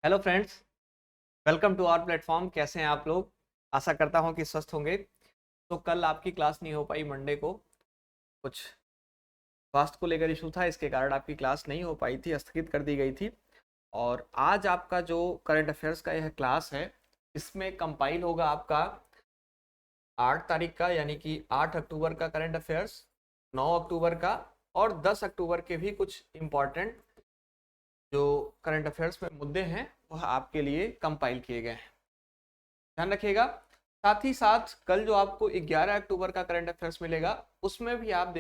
Hello friends, welcome to our platform. कैसे हैं आप लोग? आशा करता हूं कि स्वस्थ होंगे। तो कल आपकी क्लास नहीं हो पाई, मंडे को कुछ स्वास्थ्य को लेकर इशू था, इसके कारण आपकी क्लास नहीं हो पाई थी, स्थगित कर दी गई थी। और आज आपका जो करंट अफेयर्स का यह क्लास है, इसमें कंपाइल होगा आपका 8 तारीख का, यानी कि 8 अक्टूबर का करंट अफेयर्स, 9 अक्टूबर का और 10 अक्टूबर के भी कुछ इम्पॉर्टेंट जो करंट अफेयर्स में मुद्दे हैं वह आपके लिए कंपाइल किए गए हैं। ध्यान रखिएगा। साथ ही साथ कल जो आपको 11 अक्टूबर का करंट अफेयर्स मिलेगा, उसमें भी आप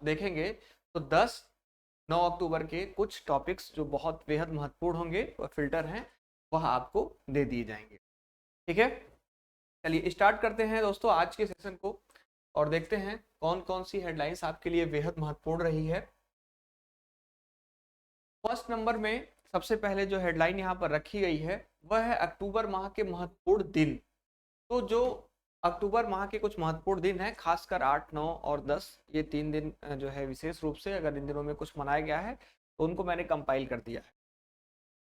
देखेंगे तो 10-9 अक्टूबर के कुछ टॉपिक्स जो बहुत बेहद महत्वपूर्ण होंगे, वह फिल्टर हैं, वह आपको दे दिए जाएंगे। ठीक है, चलिए स्टार्ट करते हैं दोस्तों आज के सेशन को और देखते हैं कौन कौन सी हेडलाइंस आपके लिए बेहद महत्वपूर्ण रही है। फर्स्ट नंबर में सबसे पहले जो हेडलाइन यहाँ पर रखी गई है वह है अक्टूबर माह के महत्वपूर्ण दिन। तो जो अक्टूबर माह के कुछ महत्वपूर्ण दिन हैं, खासकर 8, 9 और 10, ये 3 दिन जो है विशेष रूप से अगर इन दिनों में कुछ मनाया गया है तो उनको मैंने कंपाइल कर दिया है।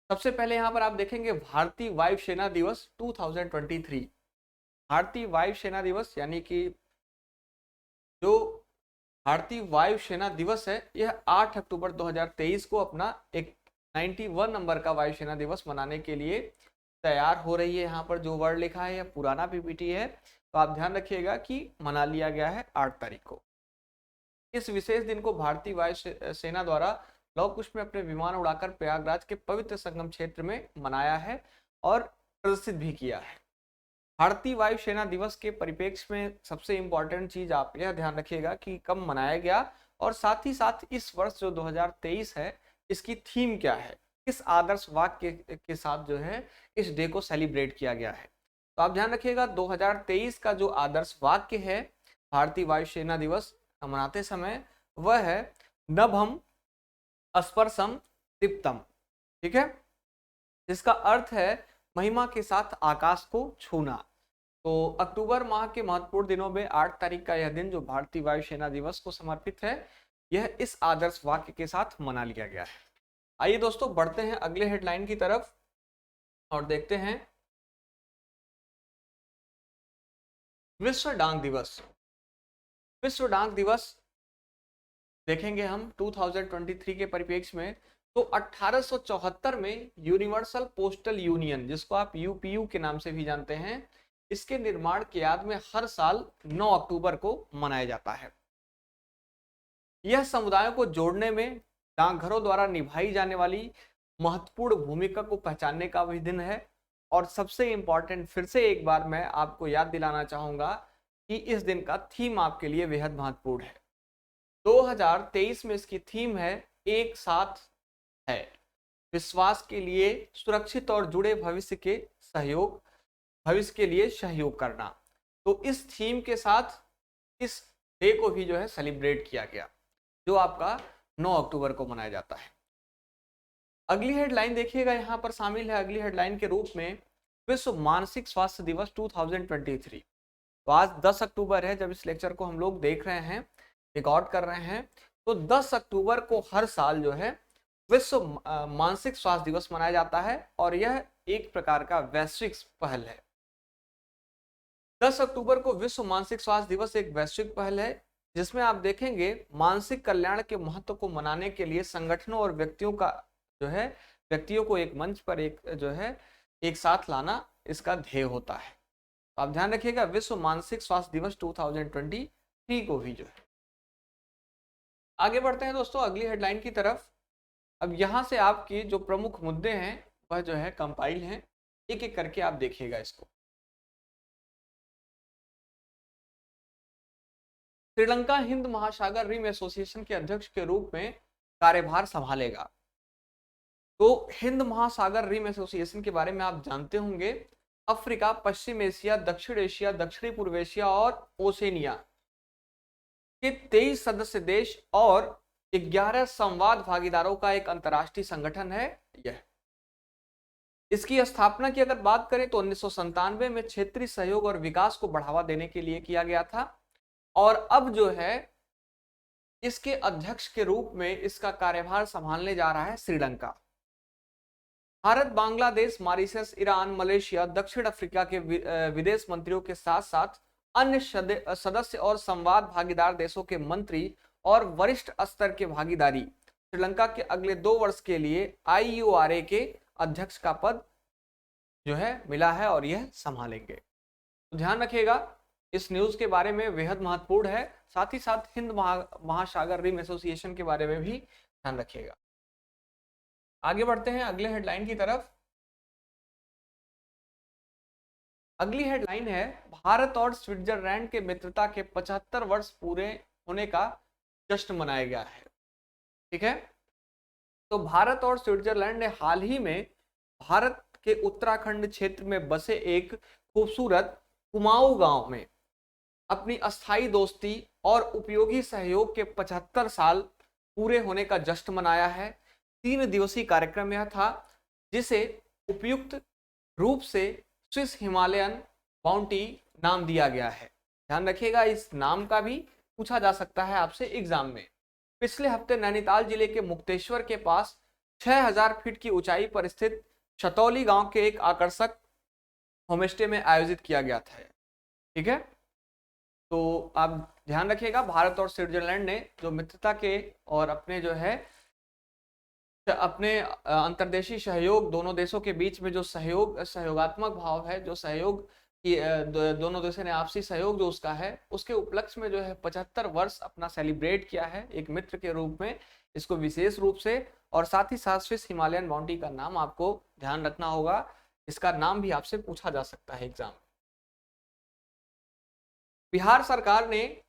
सबसे पहले यहाँ पर आप देखेंगे भारतीय वायु सेना दिवस 2023। भारतीय वायु सेना दिवस यानी कि जो भारतीय वायु सेना दिवस है, यह 8 अक्टूबर 2023 को अपना एक 91 नंबर का वायु सेना दिवस मनाने के लिए तैयार हो रही है। यहाँ पर जो वर्ड लिखा है यह पुराना पीपीटी है, तो आप ध्यान रखिएगा कि मना लिया गया है 8 तारीख को। इस विशेष दिन को भारतीय वायु सेना द्वारा लौह कुश में अपने विमान उड़ाकर प्रयागराज के पवित्र संगम क्षेत्र में मनाया है और प्रदर्शित भी किया है। भारतीय वायु सेना दिवस के परिप्रेक्ष्य में सबसे इंपॉर्टेंट चीज आप यह ध्यान रखिएगा कि कब मनाया गया और साथ ही साथ इस वर्ष जो 2023 है, इसकी थीम क्या है, किस आदर्श वाक्य के साथ जो है इस डे को सेलिब्रेट किया गया है। तो आप ध्यान रखिएगा 2023 का जो आदर्श वाक्य है भारतीय वायु सेना दिवस मनाते समय, वह है नभम स्पर्शम दीप्तम। ठीक है, जिसका अर्थ है महिमा के साथ आकाश को छूना। तो अक्टूबर माह के महत्वपूर्ण दिनों में 8 तारीख का यह दिन जो भारतीय वायु सेना दिवस को समर्पित है, यह इस आदर्श वाक्य के साथ मना लिया गया है। आइए दोस्तों बढ़ते हैं अगले हेडलाइन की तरफ और देखते हैं विश्व डाक दिवस। विश्व डाक दिवस देखेंगे हम 2023 के परिप्रेक्ष्य में, तो 1874 में यूनिवर्सल पोस्टल यूनियन, जिसको आप यूपीयू के नाम से भी जानते हैं, इसके निर्माण की याद में हर साल 9 अक्टूबर को मनाया जाता है। यह समुदायों को जोड़ने में डाकघरों द्वारा निभाई जाने वाली महत्वपूर्ण भूमिका को पहचानने का भी दिन है। और सबसे इंपॉर्टेंट, फिर से एक बार मैं आपको याद दिलाना चाहूंगा कि इस दिन का थीम आपके लिए बेहद महत्वपूर्ण है। 2023 में इसकी थीम है एक साथ है, विश्वास के लिए सुरक्षित और जुड़े भविष्य के सहयोग, भविष्य के लिए सहयोग करना। तो इस थीम के साथ इस डे को भी जो है सेलिब्रेट किया गया, जो आपका 9 अक्टूबर को मनाया जाता है। अगली हेडलाइन देखिएगा, यहाँ पर शामिल है अगली हेडलाइन के रूप में विश्व मानसिक स्वास्थ्य दिवस 2023। तो आज 10 अक्टूबर है जब इस लेक्चर को हम लोग देख रहे हैं, रिकॉर्ड कर रहे हैं। तो 10 अक्टूबर को हर साल जो है विश्व मानसिक स्वास्थ्य दिवस मनाया जाता है और यह एक प्रकार का वैश्विक पहल है। 10 अक्टूबर को विश्व मानसिक स्वास्थ्य दिवस एक वैश्विक पहल है, जिसमें आप देखेंगे मानसिक कल्याण के महत्व को मनाने के लिए संगठनों और व्यक्तियों का जो है, व्यक्तियों को एक मंच पर एक जो है एक साथ लाना इसका ध्येय होता है। तो आप ध्यान रखिएगा विश्व मानसिक स्वास्थ्य दिवस 2023 को भी जो है। आगे बढ़ते हैं दोस्तों अगली हेडलाइन की तरफ। अब यहाँ से आपकी जो प्रमुख मुद्दे हैं वह जो है कंपाइल हैं, एक एक करके आप देखिएगा इसको। श्रीलंका हिंद महासागर रिम एसोसिएशन के अध्यक्ष के रूप में कार्यभार संभालेगा। तो हिंद महासागर रिम एसोसिएशन के बारे में आप जानते होंगे, अफ्रीका, पश्चिम एशिया, दक्षिण एशिया, दक्षिणी पूर्व एशिया और ओशेनिया के 23 सदस्य देश और 11 संवाद भागीदारों का एक अंतर्राष्ट्रीय संगठन है यह। इसकी स्थापना की अगर बात करें तो 1997 में क्षेत्रीय सहयोग और विकास को बढ़ावा देने के लिए किया गया था और अब जो है इसके अध्यक्ष के रूप में इसका कार्यभार संभालने जा रहा है Sri Lanka. Bharat, Bangladesh, Mauritius, Iran, Malaysia, दक्षिण अफ्रीका के विदेश मंत्रियों के साथ साथ अन्य सदस्य और संवाद भागीदार देशों के मंत्री और वरिष्ठ स्तर के भागीदारी श्रीलंका के अगले 2 वर्ष के लिए IURA के अध्यक्ष का पद जो है मिला है और यह संभालेंगे। तो ध्यान रखिएगा, इस न्यूज के बारे में बेहद महत्वपूर्ण है। साथ ही साथ हिंद महासागर रिम एसोसिएशन के बारे में भी ध्यान रखिएगा। आगे बढ़ते हैं अगले हेडलाइन की तरफ। अगली हेडलाइन है, भारत और स्विट्जरलैंड के मित्रता के 75 वर्ष पूरे होने का जश्न मनाया गया है। ठीक है, तो भारत और स्विट्जरलैंड ने हाल ही में भारत के उत्तराखंड क्षेत्र में बसे एक खूबसूरत कुमाऊं गांव में अपनी अस्थायी दोस्ती और उपयोगी सहयोग के 75 साल पूरे होने का जश्न मनाया है। 3 दिवसीय कार्यक्रम यह था, जिसे उपयुक्त रूप से स्विस हिमालयन बाउंटी नाम दिया गया है। ध्यान रखिएगा, इस नाम का भी पूछा जा सकता है आपसे एग्जाम में। पिछले हफ्ते नैनीताल जिले के मुक्तेश्वर के पास 6000 फीट की ऊंचाई पर स्थित छतौली गांव के एक आकर्षक होमस्टे में आयोजित किया गया था। ठीक है, तो आप ध्यान रखिएगा, भारत और स्विट्जरलैंड ने जो मित्रता के और अपने जो है अपने अंतर्देशीय सहयोग, दोनों देशों के बीच में जो सहयोगात्मक भाव है, जो सहयोग की दोनों देशों ने आपसी सहयोग जो उसका है, उसके उपलक्ष्य में जो है 75 वर्ष अपना सेलिब्रेट किया है एक मित्र के रूप में, इसको विशेष रूप से। और साथ ही साथ स्विस हिमालयन बाउंटी का नाम आपको ध्यान रखना होगा, इसका नाम भी आपसे पूछा जा सकता है एग्जाम। बिहार सरकार ने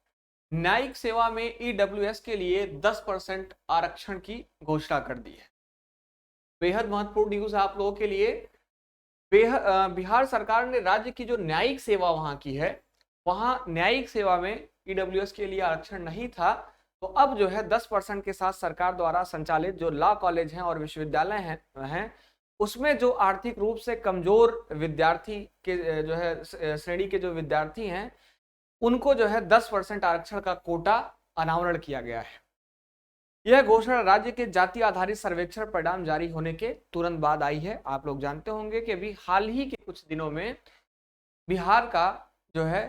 न्यायिक सेवा में EWS के लिए 10% आरक्षण की घोषणा कर दी है। बेहद महत्वपूर्ण न्यूज है आप लोगों के लिए। बिहार सरकार ने राज्य की जो न्यायिक सेवा वहां की है, वहां न्यायिक सेवा में EWS के लिए आरक्षण नहीं था, तो अब जो है 10% के साथ सरकार द्वारा संचालित जो लॉ कॉलेज हैं और विश्वविद्यालय हैं उसमें जो आर्थिक रूप से कमजोर विद्यार्थी के जो है श्रेणी के जो विद्यार्थी हैं, उनको जो है 10% आरक्षण का कोटा अनावरण किया गया है। यह घोषणा राज्य के जाति आधारित सर्वेक्षण परिणाम जारी होने के तुरंत बाद आई है। आप लोग जानते होंगे कि अभी हाल ही के कुछ दिनों में बिहार का जो है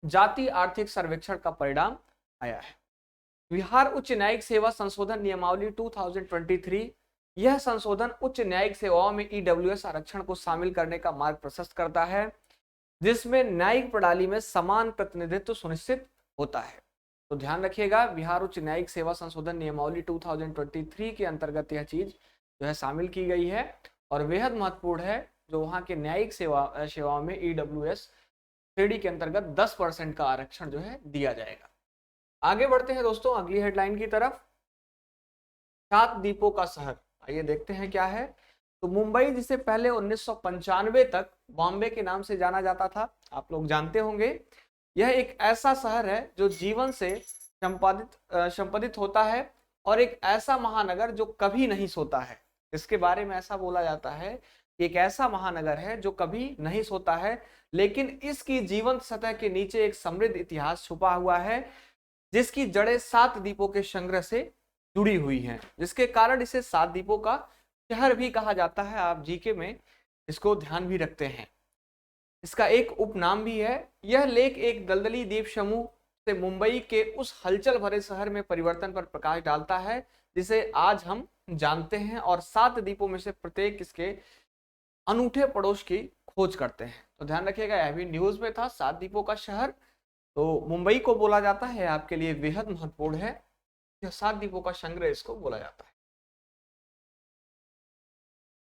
जाति आर्थिक सर्वेक्षण का परिणाम आया है। बिहार उच्च न्यायिक सेवा संशोधन नियमावली 2023, यह संशोधन उच्च न्यायिक सेवाओं में EWS आरक्षण को शामिल करने का मार्ग प्रशस्त करता है, जिसमें न्यायिक प्रणाली में समान प्रतिनिधित्व सुनिश्चित होता है। तो ध्यान रखिएगा, बिहार उच्च न्यायिक सेवा संशोधन नियमावली 2023 के अंतर्गत यह चीज जो है शामिल की गई है और बेहद महत्वपूर्ण है। जो वहां के न्यायिक सेवाओं में EWS श्रेणी के अंतर्गत 10% का आरक्षण जो है दिया जाएगा। आगे बढ़ते हैं दोस्तों अगली हेडलाइन की तरफ। 7 द्वीपों का शहर, आइए देखते हैं क्या है। तो मुंबई, जिसे पहले 1995 तक बॉम्बे के नाम से जाना जाता था, आप लोग जानते होंगे, यह एक ऐसा शहर है जो जीवन से संपादित होता है और एक ऐसा महानगर जो कभी नहीं सोता है। इसके बारे में ऐसा बोला जाता है कि एक ऐसा महानगर है जो कभी नहीं सोता है, लेकिन इसकी जीवंत सतह के नीचे एक समृद्ध इतिहास छुपा हुआ है, जिसकी जड़ें 7 द्वीपों के संग्रह से जुड़ी हुई हैं, जिसके कारण इसे 7 द्वीपों का शहर भी कहा जाता है। आप जीके में इसको ध्यान भी रखते हैं। इसका एक उपनाम भी है। यह लेख एक दलदली द्वीप समूह से मुंबई के उस हलचल भरे शहर में परिवर्तन पर प्रकाश डालता है जिसे आज हम जानते हैं, और 7 द्वीपों में से प्रत्येक इसके अनूठे पड़ोस की खोज करते हैं। तो ध्यान रखिएगा, यह भी न्यूज में था। 7 द्वीपों का शहर तो मुंबई को बोला जाता है, आपके लिए बेहद महत्वपूर्ण है। यह 7 द्वीपों का संग्रह इसको बोला जाता है।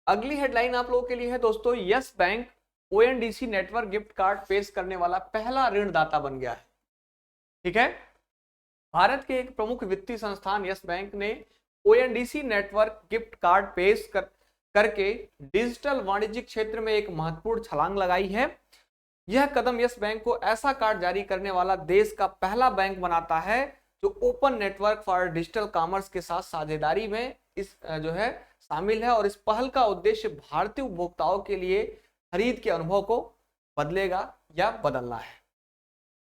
अगली हेडलाइन आप लोगों के लिए है दोस्तों, yes bank ONDC network gift card पेश करने वाला पहला ऋणदाता बन गया है। ठीक है, भारत के एक प्रमुख वित्तीय संस्थान यस बैंक ने ONDC नेटवर्क गिफ्ट कार्ड पेश करके डिजिटल वाणिज्यिक क्षेत्र में एक महत्वपूर्ण छलांग लगाई है। यह कदम यस बैंक को ऐसा कार्ड जारी करने वाला देश का पहला बैंक बनाता है जो open network for digital commerce के साथ साझेदारी में इस जो है शामिल है, और इस पहल का उद्देश्य भारतीय उपभोक्ताओं के लिए खरीद के अनुभव को बदलेगा या बदलना है।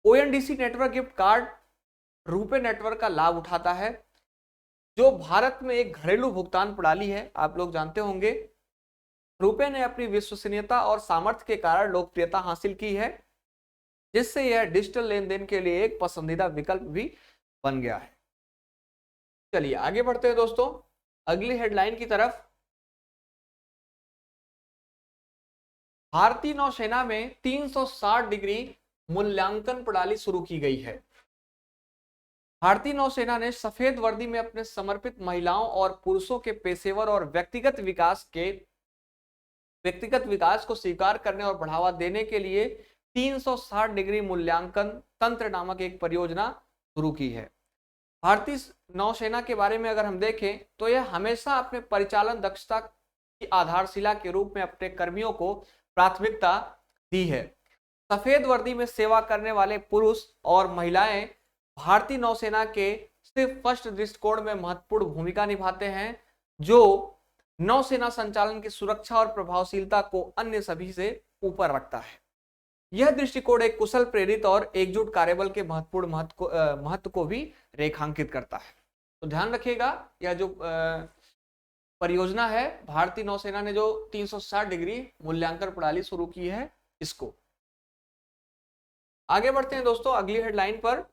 ONDC network gift card RuPay network का लाभ उठाता है, जो भारत में एक घरेलू भुगतान प्रणाली है। आप लोग जानते होंगे रुपए ने अपनी विश्वसनीयता और सामर्थ्य के कारण लोकप्रियता हासिल की है, जिससे यह डिजिटल लेन देन के लिए एक पसंदीदा विकल्प भी बन गया है। चलिए आगे बढ़ते हैं दोस्तों अगली हेडलाइन की तरफ। भारतीय नौसेना में 360 डिग्री मूल्यांकन प्रणाली शुरू की गई है। भारतीय नौसेना ने सफेद वर्दी में अपने समर्पित महिलाओं और पुरुषों के पेशेवर और व्यक्तिगत विकास को स्वीकार करने और बढ़ावा देने के लिए 360 डिग्री मूल्यांकन तंत्र नामक एक परियोजना शुरू की है। भारतीय नौसेना के बारे में अगर हम देखें तो यह हमेशा अपने परिचालन दक्षता की आधारशिला के रूप में अपने कर्मियों को प्राथमिकता दी है। सफेद वर्दी में सेवा करने वाले पुरुष और महिलाएं भारतीय नौसेना के सिर्फ फर्स्ट दृष्टिकोण में महत्वपूर्ण भूमिका निभाते हैं, जो नौसेना संचालन की सुरक्षा और प्रभावशीलता को अन्य सभी से ऊपर रखता है। यह दृष्टिकोण एक कुशल, प्रेरित और एकजुट कार्यबल के महत्वपूर्ण महत्व को भी रेखांकित करता है। तो ध्यान रखिएगा, यह जो परियोजना है भारतीय नौसेना ने जो 360 डिग्री मूल्यांकन प्रणाली शुरू की है इसको। आगे बढ़ते हैं दोस्तों अगली हेडलाइन पर।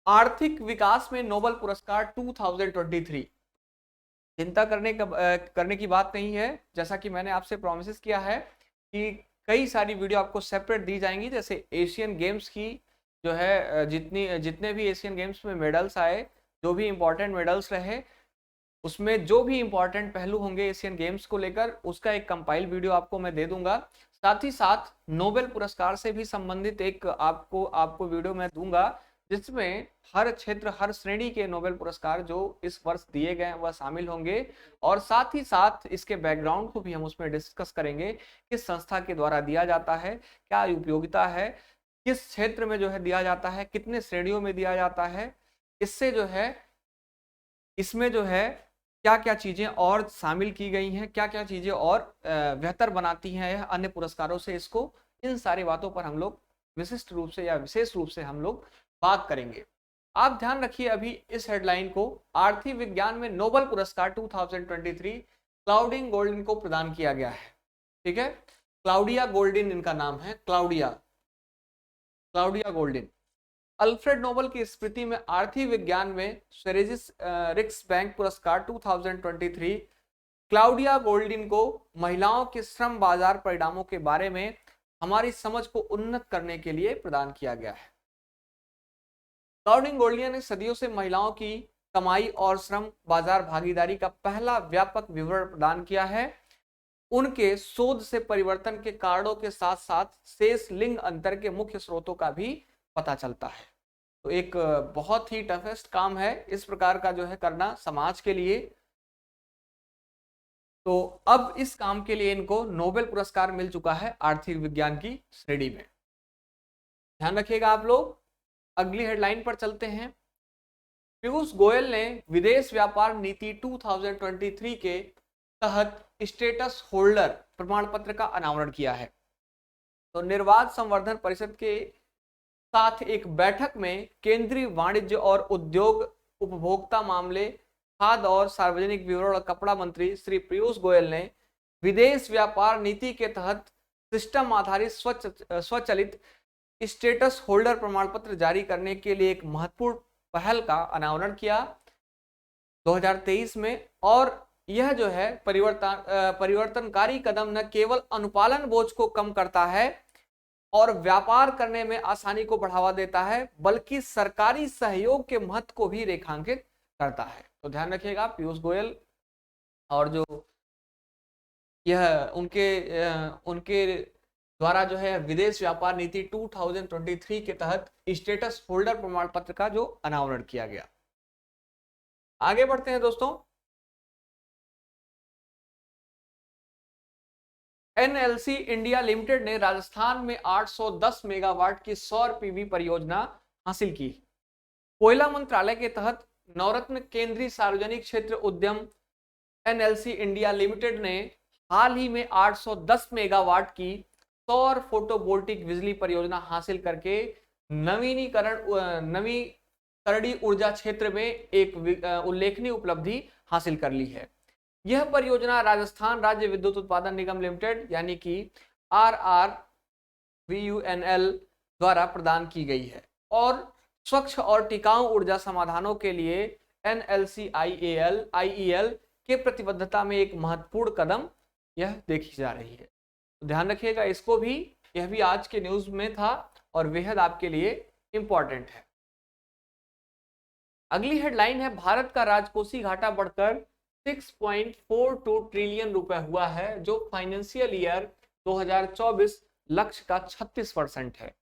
आर्थिक विकास में नोबेल पुरस्कार 2023। चिंता करने की बात नहीं है, जैसा कि मैंने आपसे प्रॉमिस किया है कि कई सारी वीडियो आपको सेपरेट दी जाएंगी। जैसे एशियन गेम्स की जो है जितने भी एशियन गेम्स में मेडल्स आए, जो भी इंपॉर्टेंट मेडल्स रहे, उसमें जो भी इंपॉर्टेंट पहलू होंगे एशियन गेम्स को लेकर, उसका एक कंपाइल वीडियो आपको मैं दे दूंगा। साथ ही साथ नोबेल पुरस्कार से भी संबंधित एक आपको वीडियो मैं दूंगा, जिसमें हर क्षेत्र, हर श्रेणी के नोबेल पुरस्कार जो इस वर्ष दिए गए वह शामिल होंगे, और साथ ही साथ इसके बैकग्राउंड को भी हम उसमें डिस्कस करेंगे। किस संस्था के द्वारा दिया जाता है, क्या उपयोगिता है, किस क्षेत्र में जो है दिया जाता है, कितने श्रेणियों में दिया जाता है, इससे जो है इसमें जो है क्या क्या चीजें और शामिल की गई हैं, क्या क्या चीजें और बेहतर बनाती हैं अन्य पुरस्कारों से इसको, इन सारी बातों पर हम लोग विशिष्ट रूप से या विशेष रूप से हम लोग बात करेंगे। आप ध्यान रखिए अभी इस हेडलाइन को। आर्थिक विज्ञान में नोबेल पुरस्कार 2023 क्लाउडिन गोल्डिन को प्रदान किया गया है। ठीक है, क्लाउडिया गोल्डिन इनका नाम है, क्लाउडिया गोल्डिन। अल्फ्रेड नोबेल की स्मृति में आर्थिक विज्ञान में स्वेरिजिस रिक्स बैंक पुरस्कार 2023 क्लाउडिया गोल्डिन को महिलाओं के श्रम बाजार परिणामों के बारे में हमारी समझ को उन्नत करने के लिए प्रदान किया गया है। क्लाउडिन गोल्डिन ने सदियों से महिलाओं की कमाई और श्रम बाजार भागीदारी का पहला व्यापक विवरण प्रदान किया है। उनके शोध से परिवर्तन के कारणों के साथ साथ शेष लिंग अंतर के मुख्य स्रोतों का भी पता चलता है। तो एक बहुत ही टफेस्ट काम है इस प्रकार का जो है करना समाज के लिए। तो अब इस काम के लिए इनको नोबेल पुरस्कार मिल चुका है आर्थिक विज्ञान की श्रेणी में। ध्यान रखिएगा आप लोग। अगली हेडलाइन पर चलते हैं। पीयूष गोयल ने विदेश व्यापार नीति 2023 के तहत स्टेटस होल्डर प्रमाण पत्र का अनावरण किया है। तो निर्बाध संवर्धन परिषद के साथ एक बैठक में केंद्रीय वाणिज्य और उद्योग, उपभोक्ता मामले, खाद्य और सार्वजनिक वितरण और कपड़ा मंत्री श्री पीयूष गोयल ने विदेश व्यापार नीति के तहत सिस्टम आधारित स्वचालित स्टेटस होल्डर प्रमाण पत्र जारी करने के लिए एक महत्वपूर्ण पहल का अनावरण किया 2023 में। और यह जो है परिवर्तनकारी कदम न केवल अनुपालन बोझ को कम करता है और व्यापार करने में आसानी को बढ़ावा देता है, बल्कि सरकारी सहयोग के महत्व को भी रेखांकित करता है। तो ध्यान रखिएगा पीयूष गोयल और जो यह उनके द्वारा जो है विदेश व्यापार नीति 2023 के तहत स्टेटस होल्डर प्रमाण पत्र का जो अनावरण किया गया। आगे बढ़ते हैं दोस्तों। एनएलसी इंडिया लिमिटेड ने राजस्थान में 810 मेगावाट की सौर पीवी परियोजना हासिल की। कोयला मंत्रालय के तहत नवरत्न केंद्रीय सार्वजनिक क्षेत्र उद्यम एनएलसी इंडिया लिमिटेड ने हाल ही में 810 मेगावाट की सौर फोटोवोल्टिक बिजली परियोजना हासिल करके नवीकरणीय ऊर्जा क्षेत्र में एक उल्लेखनीय उपलब्धि हासिल कर ली है। यह परियोजना राजस्थान राज्य विद्युत उत्पादन निगम लिमिटेड यानी कि RRVUNL द्वारा प्रदान की गई है और स्वच्छ और टिकाऊ ऊर्जा समाधानों के लिए NLC-IEL के प्रतिबद्धता में एक महत्वपूर्ण कदम यह देखी जा रही है। तो ध्यान रखिएगा इसको भी, यह भी आज के न्यूज में था और बेहद आपके लिए इंपॉर्टेंट है। अगली हेडलाइन है, भारत का राजकोषीय घाटा बढ़कर 6.42 ट्रिलियन रुपए हुआ है, जो फाइनेंशियल ईयर 2024 लक्ष्य का 36% है।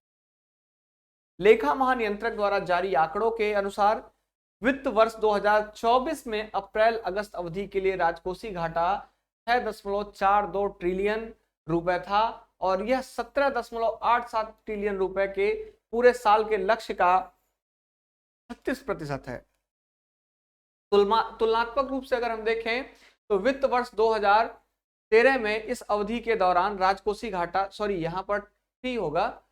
लेखा महानियंत्रक द्वारा जारी आंकड़ों के अनुसार वित्त वर्ष 2024 में अप्रैल अगस्त अवधि के लिए राजकोषीय घाटा 6.42 ट्रिलियन रुपए था और यह 17.87 ट्रिलियन रुपए के पूरे साल के लक्ष्य का 36% है। तुलनात्मक रूप से अगर हम देखें तो वित्त वर्ष 2013 में इस अवधि के दौरान राजकोषीय घाटा, यहां पर टी होगा,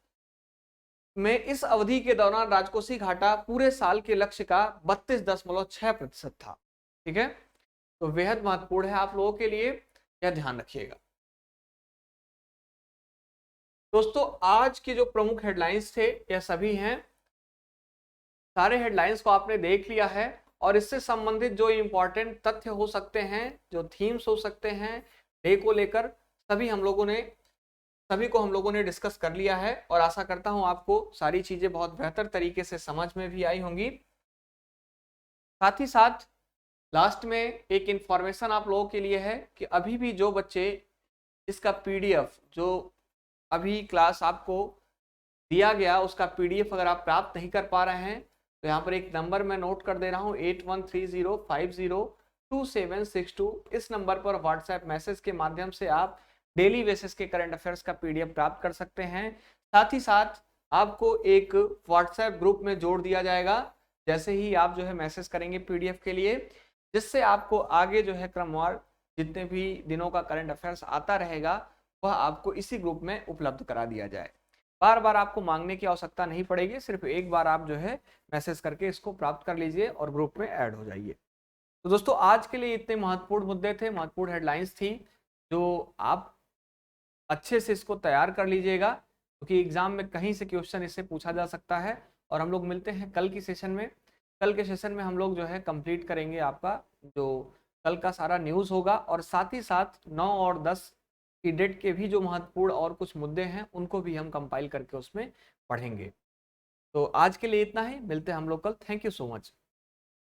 में इस अवधि के दौरान राजकोषीय घाटा पूरे साल के लक्ष्य का 32.6% था। ठीक है, तो बेहद महत्वपूर्ण है आप लोगों के लिए, यह ध्यान रखिएगा। दोस्तों आज की जो प्रमुख हेडलाइंस थे यह सभी हैं, सारे हेडलाइंस को आपने देख लिया है और इससे संबंधित जो इंपॉर्टेंट तथ्य हो सकते हैं, जो थीम्स हो सकते हैं डे को लेकर, सभी को हम लोगों ने डिस्कस कर लिया है और आशा करता हूं आपको सारी चीजें बहुत बेहतर तरीके से समझ में भी आई होंगी। साथ ही साथ लास्ट में एक इंफॉर्मेशन आप लोगों के लिए है कि अभी भी जो बच्चे इसका पीडीएफ, जो अभी क्लास आपको दिया गया उसका पीडीएफ अगर आप प्राप्त नहीं कर पा रहे हैं तो यहाँ पर एक नंबर मैं नोट कर दे रहा हूँ 8130502762। इस नंबर पर व्हाट्सएप मैसेज के माध्यम से आप डेली बेसिस के करंट अफेयर्स का पीडीएफ प्राप्त कर सकते हैं। साथ ही साथ आपको एक व्हाट्सएप ग्रुप में जोड़ दिया जाएगा जैसे ही आप जो है मैसेज करेंगे पीडीएफ के लिए, जिससे आपको आगे जो है क्रमवार जितने भी दिनों का करंट अफेयर्स आता रहेगा वह आपको इसी ग्रुप में उपलब्ध करा दिया जाए। बार बार आपको मांगने की आवश्यकता नहीं पड़ेगी, सिर्फ एक बार आप जो है मैसेज करके इसको प्राप्त कर लीजिए और ग्रुप में ऐड हो जाइए। तो दोस्तों आज के लिए इतने महत्वपूर्ण मुद्दे थे, महत्वपूर्ण हेडलाइंस थी, जो आप अच्छे से इसको तैयार कर लीजिएगा क्योंकि एग्जाम में कहीं से क्वेश्चन इससे पूछा जा सकता है। और हम लोग मिलते हैं कल की सेशन में। कल के सेशन में हम लोग जो है कंप्लीट करेंगे आपका जो कल का सारा न्यूज़ होगा और साथ ही साथ 9 और 10 की डेट के भी जो महत्वपूर्ण और कुछ मुद्दे हैं उनको भी हम कंपाइल करके उसमें पढ़ेंगे। तो आज के लिए इतना ही, मिलते हैं हम लोग कल। Thank you so much.